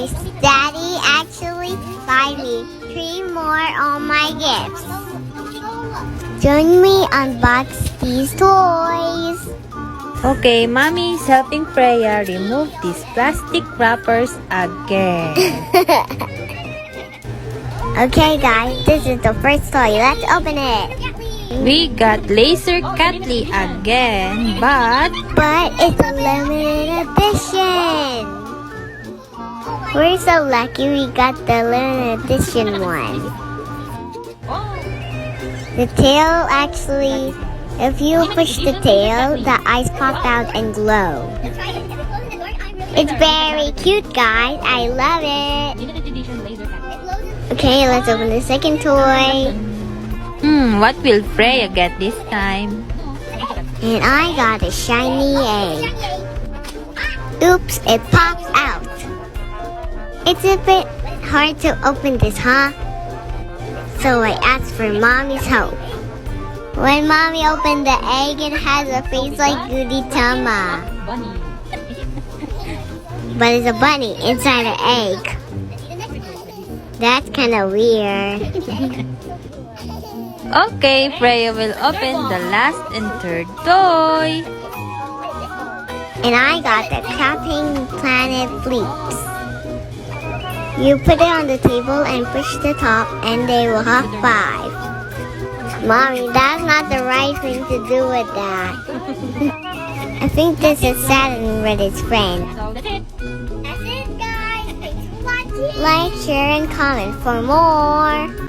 guys, Daddy actually buy me 3 more on my gifts. Join me unbox these toys. Okay, Mommy is helping Freya remove these plastic wrappers again. Okay guys, this is the first toy. Let's open it. We got Laser Catley again, but it's a limited edition. We're so lucky we got the limited edition one. The tail actually, if you push the tail, the eyes pop out and glow. It's very cute, guys. I love it. Okay, let's open the second toy. what will Freya get this time? And I got a shiny egg. Oops, it pops out. It's a bit hard to open this, huh? So I asked for Mommy's help. When Mommy opened the egg, it has a face like Guditama. But it's a bunny inside an egg. That's kind of weird. Okay, Freya will open the last and third toy. And I got the Clapping Planet Fleeps. You put it on the table and push the top and they will high five. Mommy, that's not the right thing to do with that. I think this is Saturn with its friend. That's it guys. Thanks for watching. Like, share, and comment for more.